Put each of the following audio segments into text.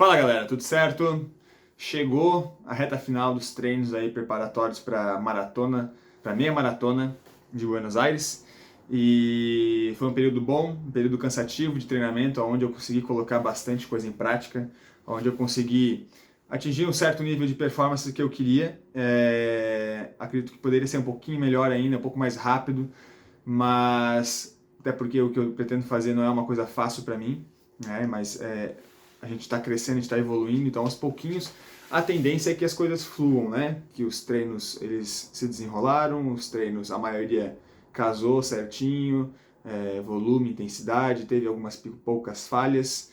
Fala galera, tudo certo? Chegou a reta final dos treinos aí preparatórios para maratona, para meia maratona de Buenos Aires. E foi um período bom, um período cansativo de treinamento, onde eu consegui colocar bastante coisa em prática, onde eu consegui atingir um certo nível de performance que eu queria. Acredito que poderia ser um pouquinho melhor ainda, um pouco mais rápido, mas até porque o que eu pretendo fazer não é uma coisa fácil para mim, né? Mas a gente está crescendo, a gente está evoluindo, então aos pouquinhos a tendência é que as coisas fluam, né? Que os treinos eles se desenrolaram, os treinos a maioria casou certinho, volume, intensidade, teve algumas poucas falhas,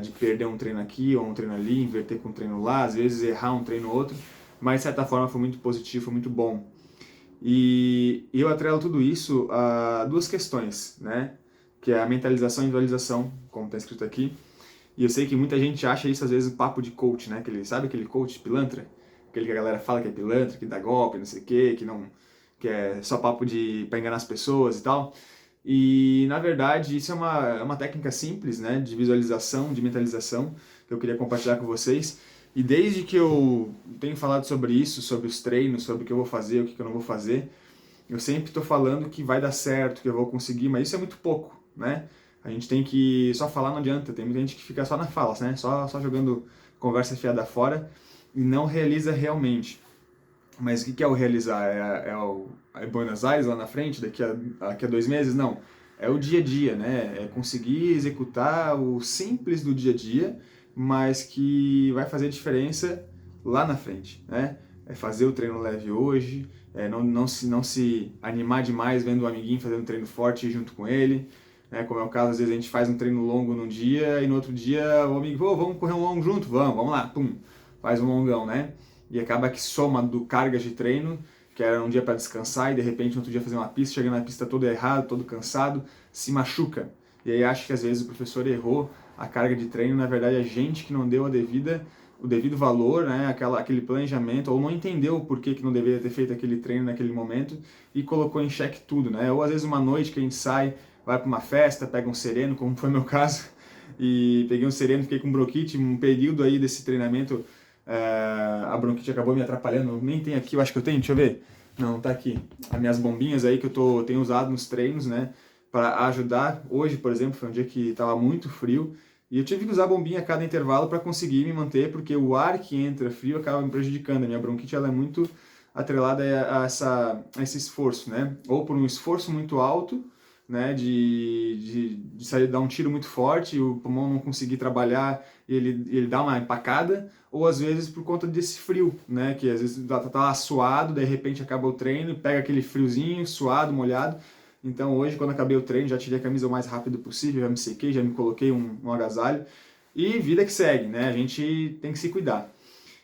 de perder um treino aqui ou um treino ali, inverter com um treino lá, às vezes errar um treino ou outro, mas de certa forma foi muito positivo, foi muito bom. E eu atrelo tudo isso a duas questões, né? Que é a mentalização e visualização, como está escrito aqui. E eu sei que muita gente acha isso às vezes um papo de coach, né? Sabe aquele coach pilantra? Aquele que a galera fala que é pilantra, que dá golpe, não sei o quê, que é só papo para enganar as pessoas e tal. E na verdade isso é uma técnica simples, né? De visualização, de mentalização, que eu queria compartilhar com vocês. E desde que eu tenho falado sobre isso, sobre os treinos, sobre o que eu vou fazer, o que eu não vou fazer, eu sempre estou falando que vai dar certo, que eu vou conseguir, mas isso é muito pouco, né? A gente tem que só falar, não adianta. Tem muita gente que fica só na fala, né? Só jogando conversa fiada fora e não realiza realmente. Mas o que é o realizar? É Buenos Aires lá na frente, daqui a 2 meses? Não. É o dia a dia, né? É conseguir executar o simples do dia a dia, mas que vai fazer diferença lá na frente, né? É fazer o treino leve hoje, não se animar demais vendo o amiguinho fazendo treino forte junto com ele, né? Como é o caso, às vezes a gente faz um treino longo num dia e no outro dia o amigo, oh, vamos correr um longo junto? Vamos lá, pum, faz um longão, né? E acaba que soma do cargas de treino, que era um dia para descansar e de repente no outro dia fazer uma pista, chega na pista todo errado, todo cansado, se machuca. E aí acho que às vezes o professor errou a carga de treino, na verdade a gente que não deu o devido valor, né, aquele planejamento, ou não entendeu o porquê que não deveria ter feito aquele treino naquele momento e colocou em xeque tudo, né? Ou às vezes uma noite que a gente sai, vai para uma festa, pega um sereno, como foi meu caso, e peguei um sereno, fiquei com bronquite, um período aí desse treinamento, a bronquite acabou me atrapalhando, nem tem aqui, eu acho que eu tenho, deixa eu ver. Não, tá aqui. As minhas bombinhas aí que tenho usado nos treinos, né, para ajudar. Hoje, por exemplo, foi um dia que estava muito frio e eu tive que usar a bombinha a cada intervalo para conseguir me manter, porque o ar que entra frio acaba me prejudicando. A minha bronquite ela é muito atrelada a esse esforço, né? Ou por um esforço muito alto, né, de sair dar um tiro muito forte e o pulmão não conseguir trabalhar e ele dá uma empacada, ou às vezes por conta desse frio, né, que às vezes tá lá suado, de repente acaba o treino e pega aquele friozinho, suado, molhado. Então hoje, quando acabei o treino, já tirei a camisa o mais rápido possível, já me sequei, já me coloquei um agasalho e vida que segue, né, a gente tem que se cuidar.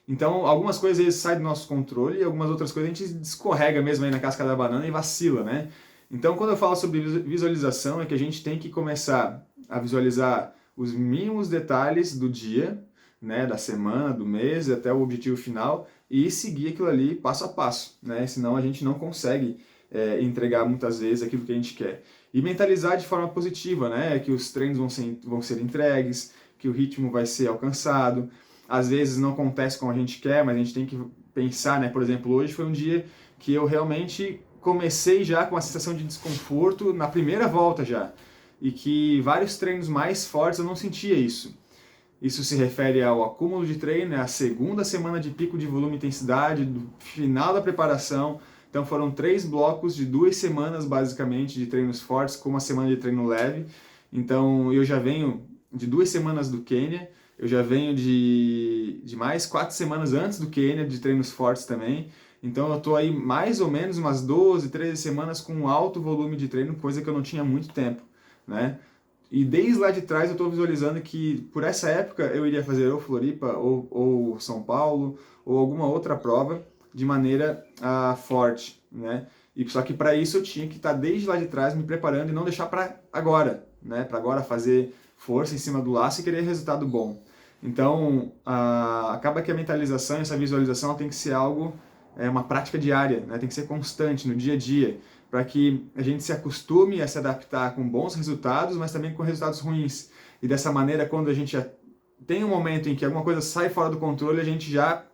Então, algumas coisas às vezes saem do nosso controle e algumas outras coisas a gente escorrega mesmo aí na casca da banana e vacila, né? Então, quando eu falo sobre visualização, é que a gente tem que começar a visualizar os mínimos detalhes do dia, né, da semana, do mês, até o objetivo final, e seguir aquilo ali passo a passo, né? Senão a gente não consegue entregar muitas vezes aquilo que a gente quer. E mentalizar de forma positiva, né? Que os treinos vão ser entregues, que o ritmo vai ser alcançado. Às vezes não acontece como a gente quer, mas a gente tem que pensar, né? Por exemplo, hoje foi um dia que eu realmente comecei já com uma sensação de desconforto na primeira volta já. E que vários treinos mais fortes eu não sentia isso. Isso se refere ao acúmulo de treino, né, a segunda semana de pico de volume e intensidade, do final da preparação. Então foram 3 blocos de 2 semanas, basicamente, de treinos fortes, com uma semana de treino leve. Então eu já venho de 2 semanas do Quênia, eu já venho de mais 4 semanas antes do Quênia, de treinos fortes também. Então eu estou aí mais ou menos umas 12, 13 semanas com um alto volume de treino, coisa que eu não tinha há muito tempo, né? E desde lá de trás eu estou visualizando que por essa época eu iria fazer ou Floripa ou São Paulo ou alguma outra prova de maneira forte, né? E só que para isso eu tinha que estar desde lá de trás me preparando e não deixar para agora, né? Para agora fazer força em cima do laço e querer resultado bom. Então acaba que a mentalização, essa visualização tem que ser algo, uma prática diária, né? Tem que ser constante no dia a dia, para que a gente se acostume a se adaptar com bons resultados, mas também com resultados ruins. E dessa maneira, quando a gente tem um momento em que alguma coisa sai fora do controle, a gente já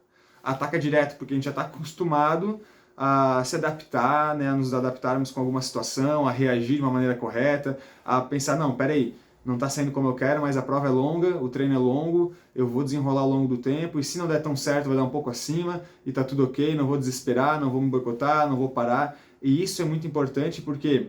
ataca direto, porque a gente já está acostumado a se adaptar, né, a nos adaptarmos com alguma situação, a reagir de uma maneira correta, a pensar, não, peraí, não está saindo como eu quero, mas a prova é longa, o treino é longo, eu vou desenrolar ao longo do tempo, e se não der tão certo, vai dar um pouco acima, e tá tudo ok, não vou desesperar, não vou me boicotar, não vou parar. E isso é muito importante porque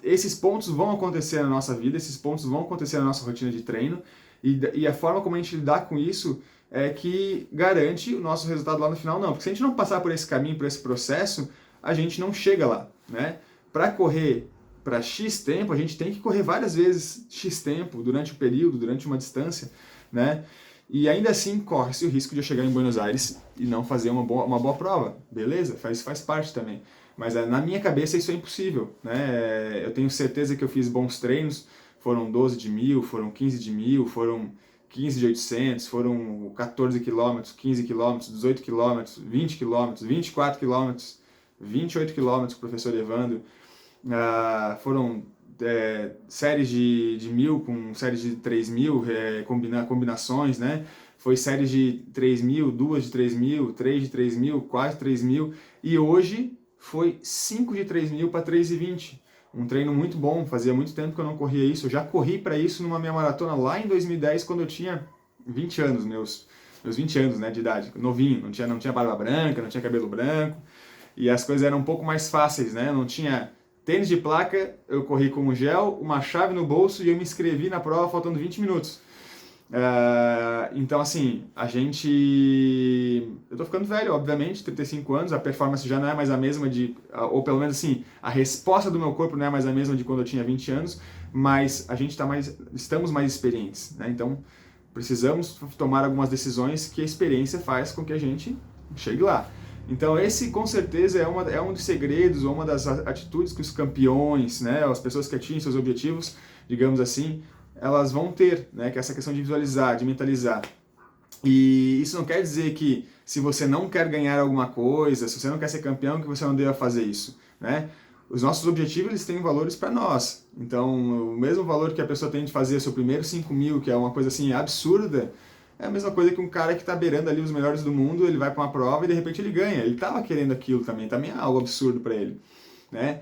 esses pontos vão acontecer na nossa vida, esses pontos vão acontecer na nossa rotina de treino, e a forma como a gente lidar com isso é que garante o nosso resultado lá no final, não. Porque se a gente não passar por esse caminho, por esse processo, a gente não chega lá, né? Para correr para X tempo, a gente tem que correr várias vezes X tempo, durante o período, durante uma distância, né? E ainda assim corre-se o risco de eu chegar em Buenos Aires e não fazer uma boa prova, beleza? Faz parte também. Mas na minha cabeça isso é impossível, né? Eu tenho certeza que eu fiz bons treinos, foram 12 de 1.000, foram 15 de 1.000, foram 15 de 800, foram 14 quilômetros, 15 quilômetros, 18 quilômetros, 20 quilômetros, 24 quilômetros, 28 quilômetros, professor Evandro. Foram séries de 1.000 com séries de 3.000, combinações, né? Foi séries de 3.000, 2 de 3.000, 3 de 3.000, 4 de 3.000, e hoje foi 5 de 3.000 para 3,20. Um treino muito bom, fazia muito tempo que eu não corria isso. Eu já corri para isso numa minha maratona lá em 2010, quando eu tinha 20 anos, meus 20 anos, né, de idade, novinho, não tinha barba branca, não tinha cabelo branco, e as coisas eram um pouco mais fáceis, né? Não tinha tênis de placa, eu corri com um gel, uma chave no bolso e eu me inscrevi na prova faltando 20 minutos. Então, assim, eu tô ficando velho, obviamente, 35 anos, a performance já não é mais a mesma ou pelo menos assim, a resposta do meu corpo não é mais a mesma de quando eu tinha 20 anos, mas a gente estamos mais experientes, né? Então, precisamos tomar algumas decisões que a experiência faz com que a gente chegue lá. Então, esse com certeza é um dos segredos, ou uma das atitudes que os campeões, né, as pessoas que atingem seus objetivos, digamos assim, elas vão ter, né, que é essa questão de visualizar, de mentalizar. E isso não quer dizer que se você não quer ganhar alguma coisa, se você não quer ser campeão, que você não deva fazer isso, né? Os nossos objetivos, eles têm valores para nós. Então, o mesmo valor que a pessoa tem de fazer seu primeiro 5.000, que é uma coisa assim absurda, é a mesma coisa que um cara que está beirando ali os melhores do mundo, ele vai para uma prova e de repente ele ganha. Ele estava querendo aquilo também é algo absurdo para ele, né?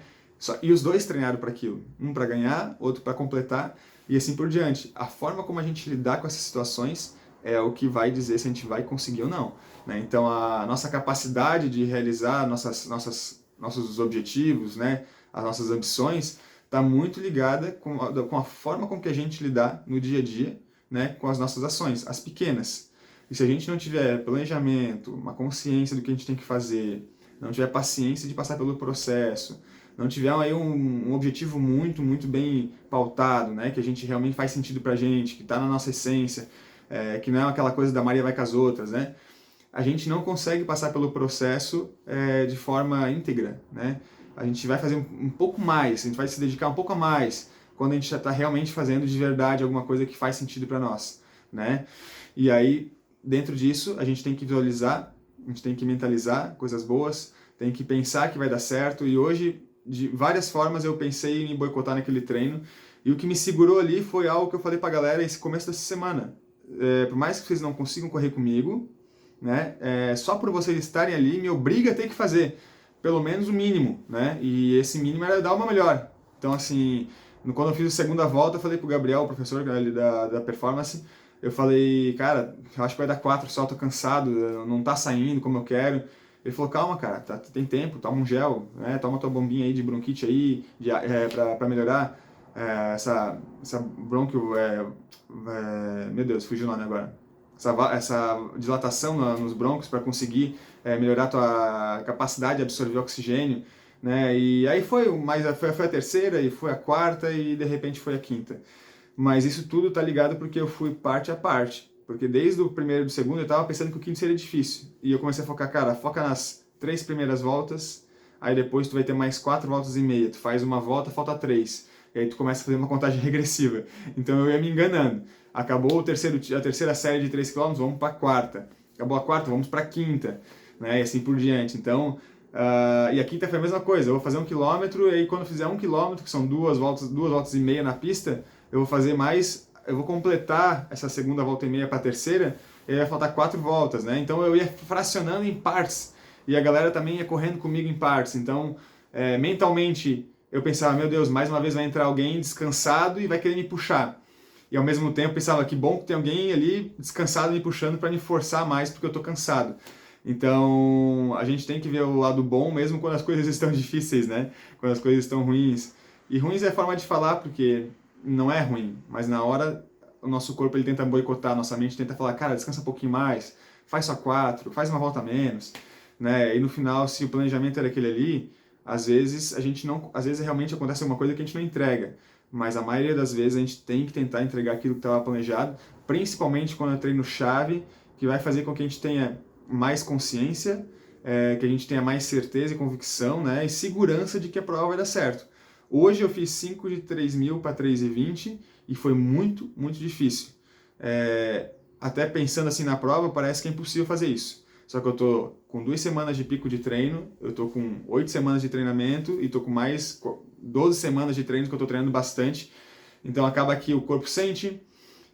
E os dois treinaram para aquilo, um para ganhar, outro para completar, e assim por diante. A forma como a gente lidar com essas situações é o que vai dizer se a gente vai conseguir ou não, né? Então, a nossa capacidade de realizar nossos objetivos, né, as nossas ambições, está muito ligada com a forma com que a gente lidar no dia a dia, né, com as nossas ações, as pequenas. E se a gente não tiver planejamento, uma consciência do que a gente tem que fazer, não tiver paciência de passar pelo processo, não tiver aí um objetivo muito, muito bem pautado, né, que a gente realmente faz sentido pra gente, que está na nossa essência, que não é aquela coisa da Maria vai com as outras, né, a gente não consegue passar pelo processo de forma íntegra, né? A gente vai fazer um pouco mais, a gente vai se dedicar um pouco a mais quando a gente já está realmente fazendo de verdade alguma coisa que faz sentido para nós, né? E aí, dentro disso, a gente tem que visualizar, a gente tem que mentalizar coisas boas, tem que pensar que vai dar certo, e hoje, de várias formas, eu pensei em me boicotar naquele treino, e o que me segurou ali foi algo que eu falei para a galera esse começo dessa semana. Por mais que vocês não consigam correr comigo, né? Só por vocês estarem ali me obriga a ter que fazer pelo menos o mínimo, né? E esse mínimo era dar uma melhor. Então, assim, quando eu fiz a segunda volta, eu falei pro Gabriel, o professor da performance, eu falei, cara, eu acho que vai dar 4, só tô cansado, não tá saindo como eu quero. Ele falou, calma, cara, tem tempo, toma um gel, né? Toma tua bombinha aí de bronquite aí, pra melhorar essa bronquio, meu Deus, fugiu o nome agora. Essa dilatação nos brônquios para conseguir melhorar a tua capacidade de absorver oxigênio, né? E aí foi a terceira, e foi a quarta, e de repente foi a quinta. Mas isso tudo tá ligado porque eu fui parte a parte. Porque desde o primeiro e do segundo eu tava pensando que o quinto seria difícil. E eu comecei a focar, cara, foca nas 3 primeiras voltas, aí depois tu vai ter mais 4 voltas e meia. Tu faz uma volta, falta 3. E aí tu começa a fazer uma contagem regressiva. Então eu ia me enganando. Acabou a terceira série de 3 km, vamos para a quarta. Acabou a quarta, vamos para a quinta, né? E assim por diante. Então, e a quinta foi a mesma coisa. Eu vou fazer 1 km, e aí quando eu fizer 1 km, que são duas voltas e meia na pista, eu vou fazer mais eu vou completar essa segunda volta e meia para a terceira, e vai faltar 4 voltas, né? Então eu ia fracionando em partes, e a galera também ia correndo comigo em partes. Então, mentalmente, eu pensava, meu Deus, mais uma vez vai entrar alguém descansado e vai querer me puxar. E ao mesmo tempo pensava, que bom que tem alguém ali descansado me puxando para me forçar mais porque eu estou cansado. Então, a gente tem que ver o lado bom mesmo quando as coisas estão difíceis, né? Quando as coisas estão ruins. E ruins é a forma de falar, porque não é ruim, mas na hora o nosso corpo ele tenta boicotar, nossa mente tenta falar, cara, descansa um pouquinho mais, faz só 4, faz uma volta a menos, né? E no final, se o planejamento era aquele ali, às vezes a gente não, às vezes realmente acontece alguma coisa que a gente não entrega, mas a maioria das vezes a gente tem que tentar entregar aquilo que estava planejado, principalmente quando é treino chave, que vai fazer com que a gente tenha mais consciência, que a gente tenha mais certeza e convicção, né, e segurança de que a prova vai dar certo. Hoje eu fiz 5 de 3.000 para 3,20 e foi muito, muito difícil. Até pensando assim na prova, parece que é impossível fazer isso. Só que eu tô com 2 semanas de pico de treino, eu tô com 8 semanas de treinamento e tô com mais 12 semanas de treino que eu tô treinando bastante. Então acaba que o corpo sente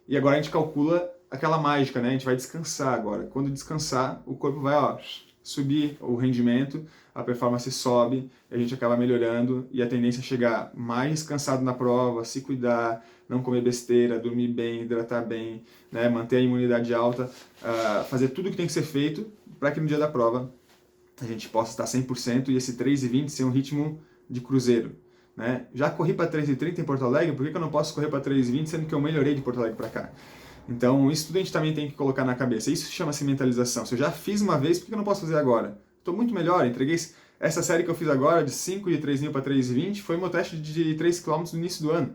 e agora a gente calcula aquela mágica, né? A gente vai descansar agora. Quando descansar, o corpo vai, ó, subir o rendimento, a performance sobe, a gente acaba melhorando e a tendência é chegar mais descansado na prova, se cuidar, não comer besteira, dormir bem, hidratar bem, né? Manter a imunidade alta, fazer tudo o que tem que ser feito para que no dia da prova a gente possa estar 100% e esse 3,20 ser um ritmo de cruzeiro. Né? Já corri para 3,30 em Porto Alegre, por que eu não posso correr para 3,20 sendo que eu melhorei de Porto Alegre para cá? Então, isso tudo a gente também tem que colocar na cabeça. Isso chama-se mentalização. Se eu já fiz uma vez, por que eu não posso fazer agora? Estou muito melhor, entreguei essa série que eu fiz agora, de 5 de 3.000 para 3,20, foi meu teste de 3 km no início do ano.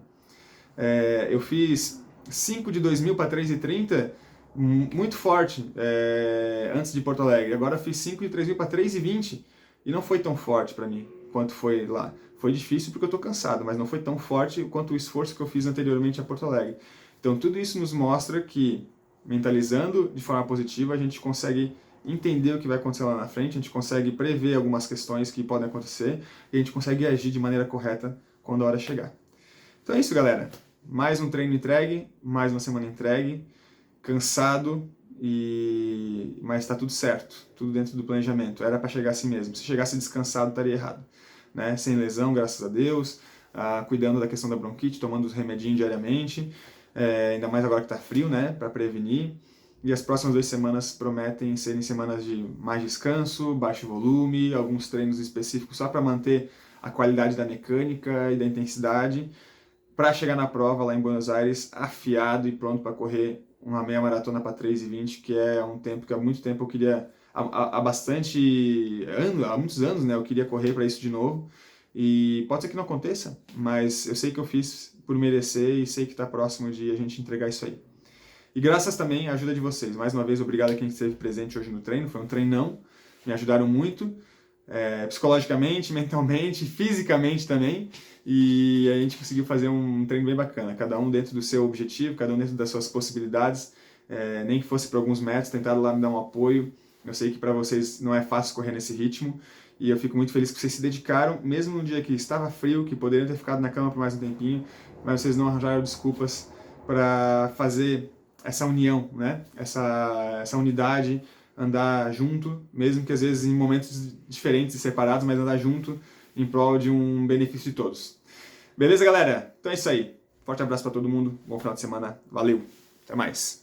Eu fiz 5 de 2.000 para 3,30, muito forte, antes de Porto Alegre. Agora eu fiz 5 de 3.000 para 3,20 e não foi tão forte para mim quanto foi lá. Foi difícil porque eu estou cansado, mas não foi tão forte quanto o esforço que eu fiz anteriormente a Porto Alegre. Então tudo isso nos mostra que, mentalizando de forma positiva, a gente consegue entender o que vai acontecer lá na frente, a gente consegue prever algumas questões que podem acontecer e a gente consegue agir de maneira correta quando a hora chegar. Então é isso, galera. Mais um treino entregue, mais uma semana entregue, cansado, mas está tudo certo, tudo dentro do planejamento. Era para chegar assim mesmo. Se chegasse descansado, estaria errado. Né? Sem lesão, graças a Deus, cuidando da questão da bronquite, tomando os remedinhos diariamente, ainda mais agora que está frio, né? Para prevenir. E as próximas 2 semanas prometem serem semanas de mais descanso, baixo volume, alguns treinos específicos só para manter a qualidade da mecânica e da intensidade, para chegar na prova lá em Buenos Aires afiado e pronto para correr uma meia maratona para 3,20, que é um tempo que há muito tempo eu queria, há muitos anos, né, eu queria correr para isso de novo. E pode ser que não aconteça, mas eu sei que eu fiz por merecer e sei que está próximo de a gente entregar isso aí. E graças também à ajuda de vocês. Mais uma vez, obrigado a quem esteve presente hoje no treino. Foi um treinão, me ajudaram muito, psicologicamente, mentalmente, fisicamente também. E a gente conseguiu fazer um treino bem bacana. Cada um dentro do seu objetivo, cada um dentro das suas possibilidades. Nem que fosse para alguns metros, tentaram lá me dar um apoio. Eu sei que para vocês não é fácil correr nesse ritmo. E eu fico muito feliz que vocês se dedicaram, mesmo no dia que estava frio, que poderiam ter ficado na cama por mais um tempinho, mas vocês não arranjaram desculpas para fazer essa união, né? Essa unidade, andar junto, mesmo que às vezes em momentos diferentes e separados, mas andar junto em prol de um benefício de todos. Beleza, galera? Então é isso aí. Forte abraço para todo mundo, bom final de semana, valeu, até mais!